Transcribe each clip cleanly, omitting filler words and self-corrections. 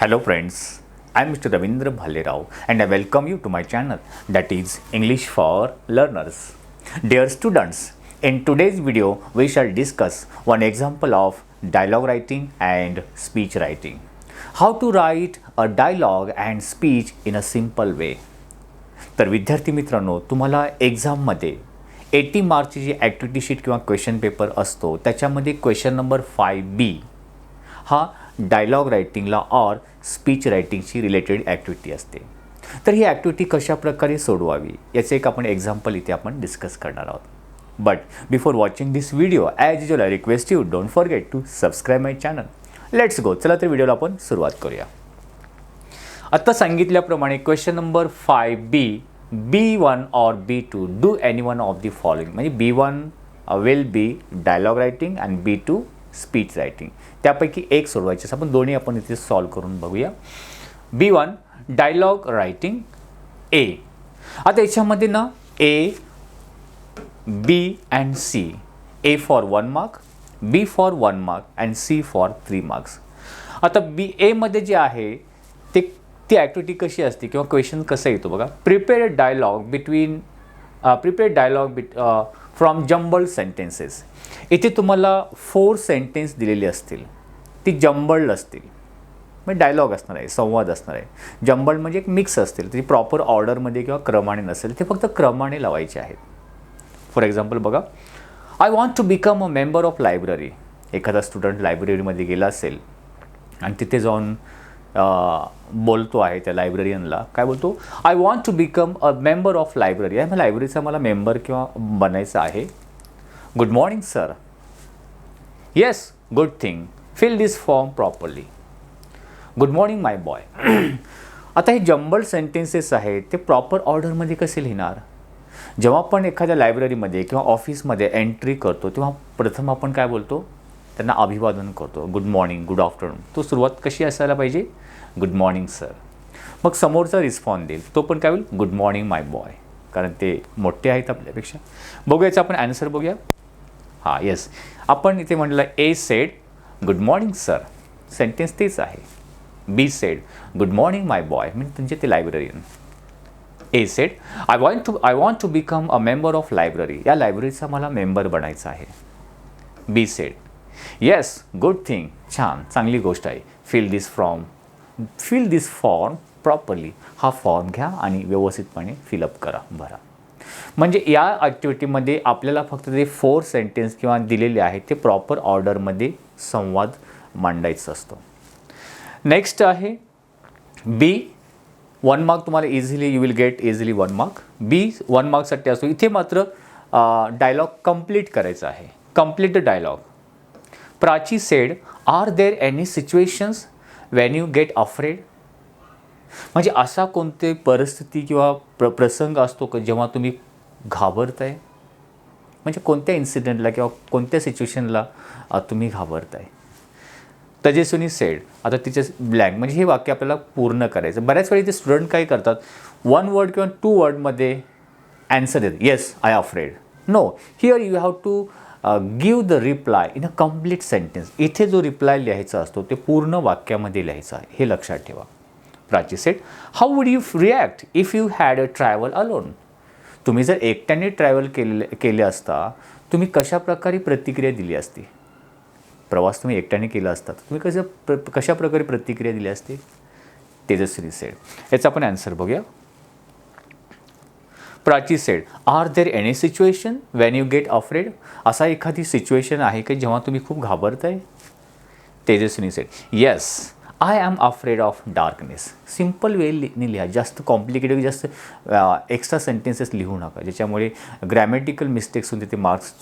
Hello friends, I am Mr. Ravindra Bhallerao and I welcome you to my channel that is English for Learners. Dear students, in today's video we shall discuss one example of dialogue writing and speech writing. How to write a dialogue and speech in a simple way. तर विद्यार्थी मित्रांनो, तुम्हाला एक्झाममध्ये 80 मार्क्सची जी activity sheet किंवा question paper असतो त्याच्यामध्ये question number 5B हा dialogue रायटिंगला और स्पीच रायटिंगशी रिलेटेड ॲक्टिव्हिटी असते. तर ही ॲक्टिव्हिटी कशा प्रकारे सोडवावी याचे एक आपण एक्झाम्पल इथे आपण डिस्कस करणार आहोत. But before watching this video as usual I request you don't forget to subscribe my channel. Let's go. चला तर व्हिडिओला आपण सुरुवात करूया. आता सांगितल्याप्रमाणे क्वेश्चन नंबर 5B B1 और B2 do any one of the following. म्हणजे B1 will be dialogue writing and B2 speech writing. त्यापैकी एक सोडवायचे. आपण दोन्ही आपण इथे सॉल्व करून बघूया. B1 डायलॉग रायटिंग ए. आता याच्यामध्ये ना A, B and C. A for 1 mark, B for 1 mark and C for 3 marks. आता A मध्ये जे आहे ती ॲक्टिव्हिटी कशी असते किंवा क्वेश्चन कसं येतो बघा. Prepare dialogue from jumbled sentences. इथे तुम्हाला 4 सेंटेन्स दिलेले असतील. ती जम्बल्ड असतील म्हणजे डायलॉग असणार आहे, संवाद असणार आहे. जम्बल्ड म्हणजे एक मिक्स असतील, ती प्रॉपर ऑर्डरमध्ये किंवा क्रमाने नसेल, ते फक्त क्रमाने लावायचे आहेत. फॉर एक्झाम्पल बघा, I want to become a member of library. एखादा स्टुडंट लायब्ररीमध्ये गेला असेल आणि तिथे जाऊन बोलतो आहे त्या लायब्ररियनला. काय बोलतो? I want to become a member of library. आहे लायब्ररीचा मला मेंबर किंवा बनायचं आहे. Good morning sir. Yes, good thing. Fill this form properly. Good morning my boy. आता हे जम्बल्ड सेंटेन्सेस आहेत ते प्रॉपर ऑर्डरमध्ये कसे लिहिणार? जेव्हा आपण एखाद्या लायब्ररीमध्ये किंवा ऑफिसमध्ये एंट्री करतो तेव्हा प्रथम आपण काय बोलतो? त्यांना अभिवादन करतो. Good morning, good afternoon. तो सुरुवात कशी असायला पाहिजे? Good morning sir. मग समोरचा रिस्पॉन्स देईल, तो पण काय होईल? Good morning my boy. कारण ते मोठे आहेत आपल्यापेक्षा. बघूया याचा आपण ॲन्सर बघूया. हां, येस. आपण इथे म्हटलं A said good morning sir. Sentence तेच आहे. B said good morning my boy म्हणजे ते librarian. A said I want to become a member of library. या लायब्ररीचा मला मेंबर बनायचा आहे. B said yes, good thing. छान, चांगली गोष्ट आहे. Fill this form properly. हा फॉर्म घ्या आणि व्यवस्थितपणे फिलअप करा, भरा. म्हणजे या ॲक्टिव्हिटीमध्ये आपल्याला फक्त ते 4 सेंटेन्स किंवा दिलेले आहेत ते प्रॉपर ऑर्डरमध्ये संवाद मांडायचा असतो. नेक्स्ट आहे बी. 1 मार्क तुम्हाला easily you will get easily 1 mark. B 1 मार्कसाठी असतो. इथे मात्र डायलॉग कंप्लीट करायचा आहे. Complete the dialogue. Prachi said are there any situations when you get afraid. म्हणजे असा कोणती परिस्थिती किंवा प्रसंग असतो का जेव्हा तुम्ही घाबरताय? म्हणजे कोणत्या इन्सिडेंटला किंवा कोणत्या सिच्युएशनला तुम्ही घाबरताय? तेजस्विनी सेड. आता तिचे ब्लँक म्हणजे हे वाक्य आपल्याला पूर्ण करायचं. बऱ्याच वेळी ते स्टुडंट काय करतात, 1 वर्ड किंवा 2 वर्डमध्ये ॲन्सर देतात. Yes, I afraid. No, here you have to give the reply in a complete sentence. इथे जो रिप्लाय लिहायचा असतो ते पूर्ण वाक्यामध्ये लिहायचा आहे, हे लक्षात ठेवा. Prachi sed how would you react if you had a travel alone. तुम्ही जर एकट्याने ट्रॅव्हल केले असता तुम्ही कशा प्रकारे प्रतिक्रिया दिली असती? प्रवास तुम्ही एकट्याने केला असता तुम्ही कशा प्रकारे प्रतिक्रिया दिली असते? तेजस्वी सेड. याचा आपण ॲन्सर बघूया. Prachi said are there any situation when you get afraid. असा एखादी सिच्युएशन आहे की जेव्हा तुम्ही खूप घाबरताय? Tejaswini said yes, I am afraid of darkness. Simple वेने लिहा. जास्त कॉम्प्लिकेटेड, जास्त एक्स्ट्रा सेंटेन्सेस लिहू नका ज्याच्यामुळे ग्रॅमॅटिकल मिस्टेक्स होऊन तिथे मार्क्स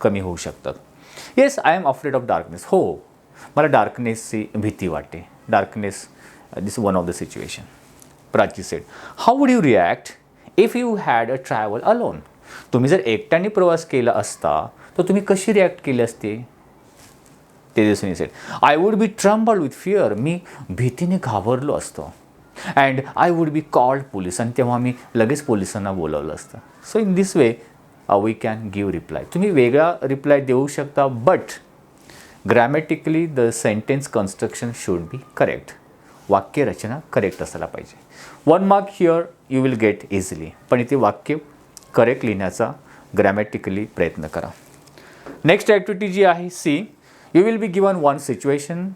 कमी होऊ शकतात. Yes, I am afraid of darkness. हो, मला डार्कनेसची भीती वाटते. Darkness this one of the situation. Prachi sed how would you react if you had a travel alone. तुम्ही जर एकट्याने प्रवास केला असता तर तुम्ही कशी रिॲक्ट केली असते? Tejaswini said I would be trembled with fear. मी भीतीने घाबरलो असतो. And I would be called police. आणि तेव्हा मी लगेच पोलिसांना बोलावलं असतं. So in this way we can give reply. तुम्ही वेगळा रिप्लाय देऊ शकता, but grammatically the sentence construction should be correct. वाक्यरचना करेक्ट असायला पाहिजे. 1 mark here you will get easily. पण इथे वाक्य करेक्ट लिहिण्याचा ग्रॅमॅटिकली प्रयत्न करा. नेक्स्ट ॲक्टिव्हिटी जी आहे C, you will be given 1 situation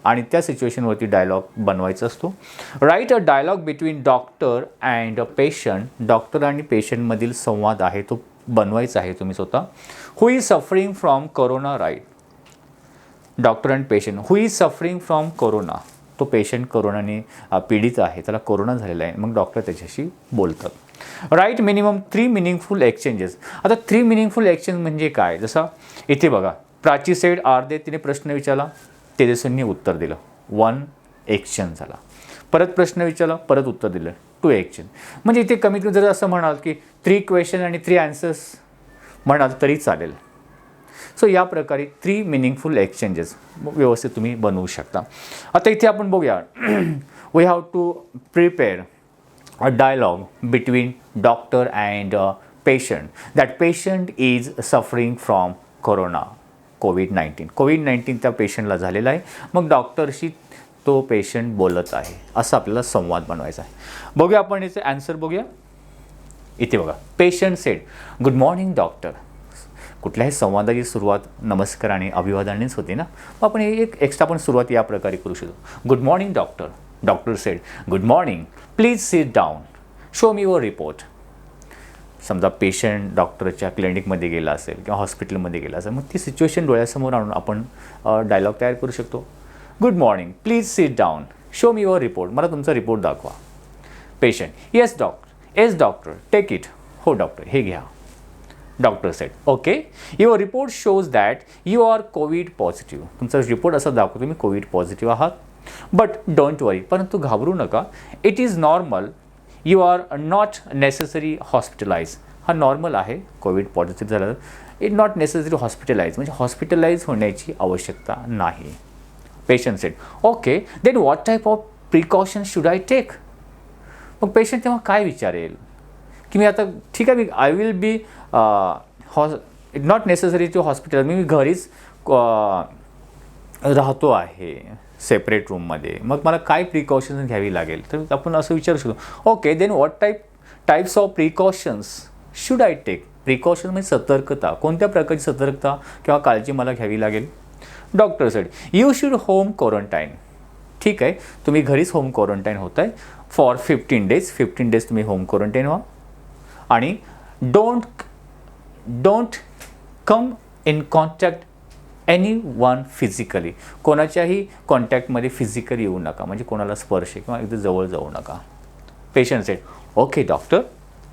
आणि त्या सिच्युएशनवरती डायलॉग बनवायचा असतो. Write a dialogue between doctor and a patient. Doctor आणि पेशंटमधील संवाद आहे तो बनवायचा आहे तुम्ही स्वतः. Who is suffering from corona. Right, doctor and patient. Who is suffering from corona. तो पेशंट कोरोनाने पीडित आहे, त्याला कोरोना झालेला आहे. मग डॉक्टर त्याच्याशी बोलतात. Right minimum 3 meaningful exchanges. आता 3 मिनिंगफुल एक्सचेंज म्हणजे काय? जसं इथे बघा, प्राची सेड आर दे. तिने प्रश्न विचारला, तेजस्वींनी उत्तर दिलं. 1 एक्सचेंज झाला. परत प्रश्न विचारला, परत उत्तर दिलं. 2 एक्सचेंज. म्हणजे इथे कमीत कमी जर असं म्हणाल की 3 क्वेश्चन आणि 3 आन्सर्स म्हणाल तरी चालेल. सो या प्रकारे 3 मिनिंगफुल एक्सचेंजेस व्यवस्थित तुम्ही बनवू शकता. आता इथे आपण बघूया, we have to prepare a dialogue between doctor and patient. That patient is suffering from corona, कोविड-19. कोविड-19 त्या पेशंटला झालेला आहे. मग डॉक्टरशी तो पेशंट बोलत आहे, असं आपल्याला संवाद बनवायचा आहे. बघूया आपण याचे ॲन्सर बघूया. इथे बघा, patient sed good morning doctor. कुठल्याही संवादाची सुरुवात नमस्कार आणि अभिवादनानेच होते ना. मग आपण एक एक्स्ट्रा पण सुरुवात या प्रकारे करू शकतो. Good morning doctor. Doctor sed good morning, please sit down, show me your report. समजा पेशंट डॉक्टरच्या क्लिनिकमध्ये गेला असेल किंवा हॉस्पिटलमध्ये गेला असेल, मग ती सिच्युएशन डोळ्यासमोर आणून आपण डायलॉग तयार करू शकतो. Good morning, please sit down, show me your report. मला तुमचा रिपोर्ट दाखवा. Patient yes doctor, take it. हो डॉक्टर, हे घ्या. Doctor said okay, your report shows that you are covid positive. तुमचा रिपोर्ट असा दाखवतो तुम्ही कोविड पॉझिटिव्ह आहात. बट डोंट वरी, परंतु घाबरू नका. It is normal, you are not necessary hospitalize. हा नॉर्मल आहे, कोविड पॉझिटिव्ह झालं. इट नॉट नेसेसरी हॉस्पिटलाइज, म्हणजे हॉस्पिटलाइज होण्याची आवश्यकता नाही. Patient said okay, then what type of precaution should I take. मग पेशंट तेव्हा काय विचारेल की मी आता ठीक आहे, मी I will be not necessary to hospital. मी घरीच राहतो आहे सेपरेट रूममध्ये, मग मला काय प्रिकॉशन्स घ्यावी लागेल. तर आपण असं विचारू शकतो, okay then what types of precautions should I take. Precaution म्हणजे सतर्कता, कोणत्या प्रकारची सतर्कता किंवा काळजी मला घ्यावी लागेल. Doctor sed you should home quarantine. ठीक आहे, तुम्ही घरीच होम क्वारंटाईन होत आहे फॉर 15 days. 15 days तुम्ही होम क्वारंटाईन व्हा आणि don't come in contact any one physically. कोणाच्याही कॉन्टॅक्टमध्ये फिजिकली येऊ नका, म्हणजे कोणाला स्पर्श किंवा एकदम जवळ जाऊ नका. Patient said okay doctor.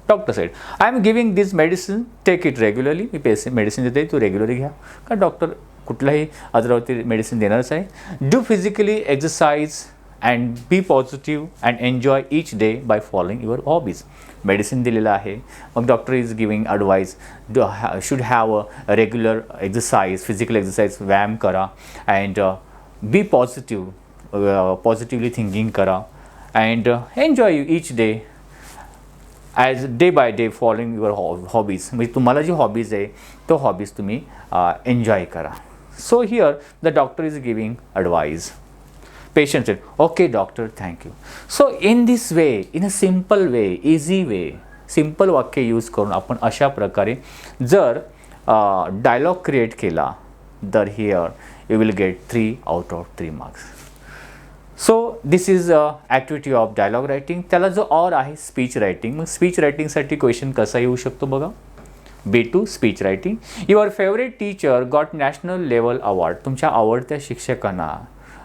Doctor said I am giving this medicine, take it regularly. मी मेडिसिन देते, तू रेग्युलरली घ्या. का डॉक्टर कुठलाही आजारावरती मेडिसिन देणारच आहे. Do physically exercise and be positive and enjoy each day by following your hobbies. Medicine दिलेलं आहे, मग doctor is giving advice should have a regular exercise, physical exercise, व्यायाम करा अँड बी पॉझिटिव्हली थिंकिंग करा and enjoy each day as day by day following your hobbies. म्हणजे तुम्हाला जी hobbies आहे तो हॉबीज तुम्ही एन्जॉय करा. So here the doctor is giving advice. Patient said, okay doctor, thank you. So in this way, in a simple way, easy way, simple वाक्य use करून आपण अशा प्रकारे जर डायलॉग क्रिएट केला तर here you will get 3 out of 3 marks. So this is activity of dialogue writing. त्याला जो और आहे स्पीच रायटिंग. मग स्पीच रायटिंगसाठी क्वेश्चन कसा येऊ शकतो बघा. B2 speech writing. Your favourite teacher got national level award. तुमच्या आवडत्या शिक्षकांना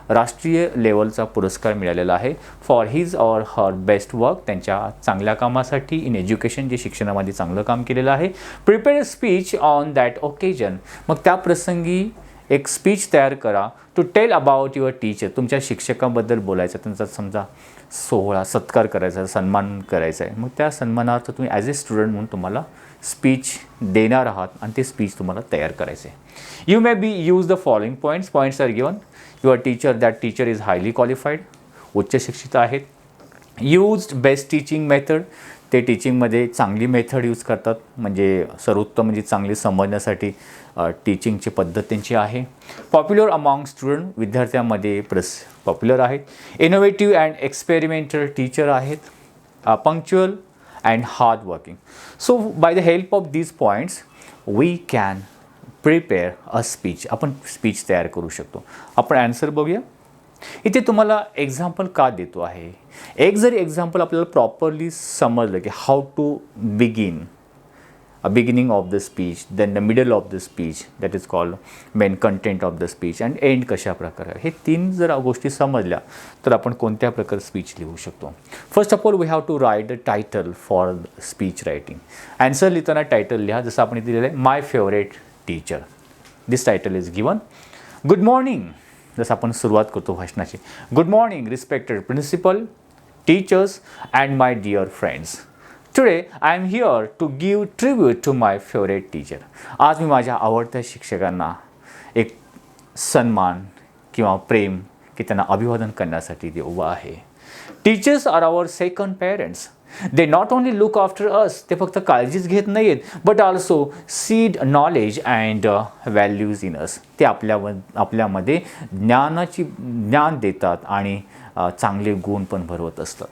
राष्ट्रीय लेवलचा पुरस्कार मिळालेला आहे for his or her best work. त्यांच्या चांगल्या कामासाठी इन एज्युकेशन, जे शिक्षणामध्ये चांगलं काम केलेलं आहे. Prepare speech on that occasion. मग त्या प्रसंगी एक स्पीच तयार करा to tell about your teacher. तुमच्या शिक्षकाबद्दल बोलायचं, त्यांचा समजा सोहळा सत्कार करायचा, सन्मान करायचा आहे. मग त्या सन्मानार्थ तुम्ही ॲज ए स्टुडंट म्हणून तुम्हाला स्पीच देणार आहात आणि ते स्पीच तुम्हाला तयार करायचे आहे. You may be use the following points are given. Your teacher, that teacher is highly qualified, उच्च शिक्षित आहेत. Used best teaching method. ते टीचिंगमध्ये चांगली मेथड यूज करतात, म्हणजे सर्वोत्तम म्हणजे चांगली समजण्यासाठी टीचिंगची पद्धत त्यांची आहे. पॉप्युलर अमॉंग स्टुडंट, विद्यार्थ्यांमध्ये पॉप्युलर आहेत. इनोव्हेटिव्ह अँड एक्सपेरिमेंटल टीचर आहेत. Punctual and hard working. So by the help of these points we can prepare a speech. आपण स्पीच तयार करू शकतो. आपण ॲन्सर बघूया. इथे तुम्हाला एक्झाम्पल का देतो आहे, एक जरी एक्झाम्पल आपल्याला प्रॉपरली समजलं की how to beginning of the speech, then the middle of the speech, that is called main content of the speech, and end कशा प्रकारे, हे 3 जर गोष्टी समजल्या तर आपण कोणत्या प्रकारे स्पीच लिहू शकतो. First of all we have to write the title for speech writing. Answer लिहिताना टायटल लिहा, जसं आपण इथे लिहिलं आहे my favourite teacher. This title is given. Good morning, जसं आपण सुरुवात करतो भाषणाची. Good morning respected principal, teachers and my dear friends. Today I am here to give tribute to my favourite teacher. आज मी माझ्या आवडत्या शिक्षकांना एक सन्मान किंवा प्रेम की त्यांना अभिवादन करण्यासाठी ते उभा आहे. Teachers are our second parents. They not only look after us, ते फक्त काळजीच घेत नाही आहेत, but also seed knowledge and values in us. ते आपल्यामध्ये ज्ञान देतात आणि चांगले गुण पण भरवत असतात.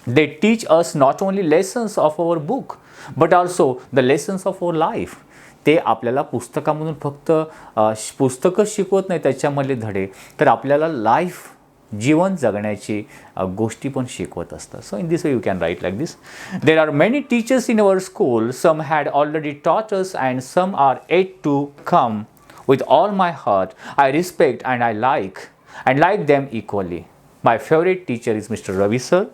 They teach us not only lessons of our book but also the lessons of our life. ते आपल्याला पुस्तकामधून फक्त पुस्तकच शिकवत नाही त्याच्यामधले धडे, तर आपल्याला लाईफ जीवन जगण्याची गोष्टी पण शिकवत असतात. So in this way you can write like this. There are many teachers in our school. Some had already taught us and some are yet to come. With all my heart I respect and I like them equally. My favorite teacher is Mr. Ravi sir.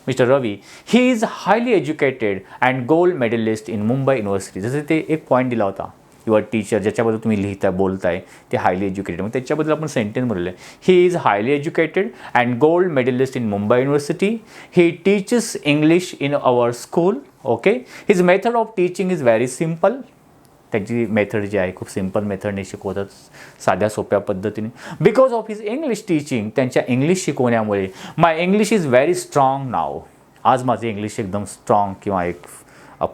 Mr. Ravi, he is highly educated and gold medalist in Mumbai University. जसं ते एक point दिला होता, your teacher ज्याच्याबद्दल तुम्ही लिहिताय बोलताय ते highly educated, मग त्याच्याबद्दल आपण सेंटेन्स बोलले. He is highly educated and gold medallist in Mumbai university. He teaches English in our school. Okay. His method of teaching is very simple. त्यांची मेथड जी आहे खूप सिम्पल मेथडने शिकवतात, साध्या सोप्या पद्धतीने. Because of his English teaching, त्यांच्या इंग्लिश शिकवण्यामुळे my English is very strong now. आज माझे इंग्लिश एकदम स्ट्रॉंग किंवा एक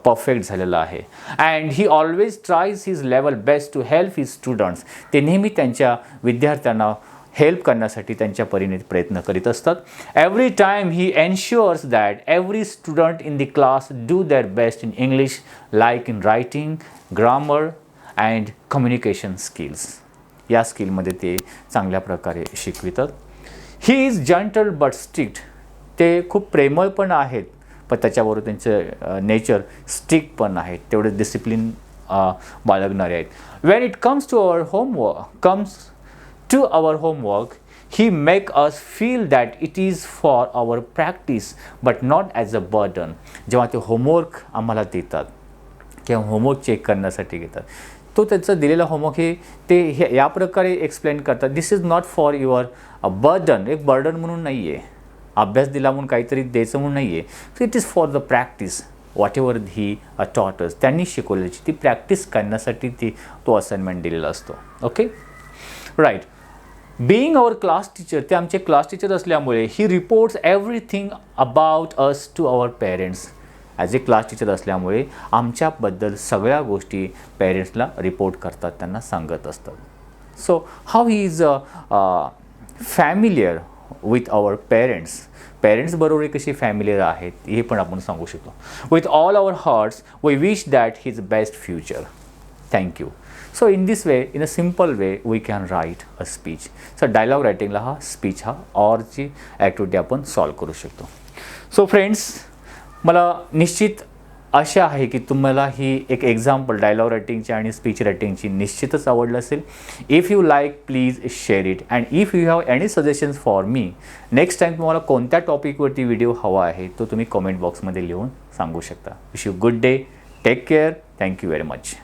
परफेक्ट झालेलं आहे. And he always tries his level best to help his students. ते नेहमी त्यांच्या विद्यार्थ्यांना हेल्प करण्यासाठी त्यांच्या परीने प्रयत्न करीत असतात. Every time he ensures that every student in the class do their best in English, like in writing, grammar and communication skills. या स्किलमध्ये ते चांगल्या प्रकारे शिकवितात. He is gentle but strict. ते खूप प्रेमळ पण आहेत, पण त्याच्याबरोबर त्यांचं नेचर स्ट्रिक्ट पण आहेत, तेवढे डिसिप्लिन बाळगणारे आहेत. When it comes to our homework, he make us feel that it is for our practice but not as a burden. जेव्हा ते होमवर्क आम्हाला देतात किंवा होमवर्क चेक करण्यासाठी घेतात, तो त्याचा दिलेला होमवर्क ते या प्रकारे एक्सप्लेन करतात. This is not for your burden. एक बर्डन म्हणून नाही आहे, अभ्यास दिला म्हणून काहीतरी द्यायचं म्हणून नाही आहे. So it is for the practice. Whatever he taught us, त्यांनी शिकवल्याची ती प्रॅक्टिस करण्यासाठी तो असाइनमेंट दिलेला असतो. Okay, right. Being our class teacher, ते आमचे क्लास टीचर असल्यामुळे he reports everything about us to our parents. As a class teacher असल्यामुळे आमच्याबद्दल सगळ्या गोष्टी पेरेंट्सला रिपोर्ट करतात, त्यांना सांगत असतात. So how he is familiar with our parents. Parents बरोबर कशी फॅमिलियर आहेत हे पण आपण सांगू शकतो. With all our hearts we wish that his best future. Thank you. So in this way, in a simple way we can write a speech. So dialogue रायटिंगला हा स्पीच हा ऑरची ॲक्टिव्हिटी आपण सॉल्व करू शकतो. सो फ्रेंड्स, मला निश्चित आशा आहे की तुम्हाला ही एक एक्झाम्पल डायलॉग रायटिंगची आणि स्पीच रायटिंगची निश्चितच आवडलं असेल. If you like please share it. And if you have any suggestions for me, next time तुम्हाला कोणत्या टॉपिकवरती व्हिडिओ हवा आहे तो तुम्ही कमेंट बॉक्समध्ये लिहून सांगू शकता. Wish you good day. Take care. Thank you very much.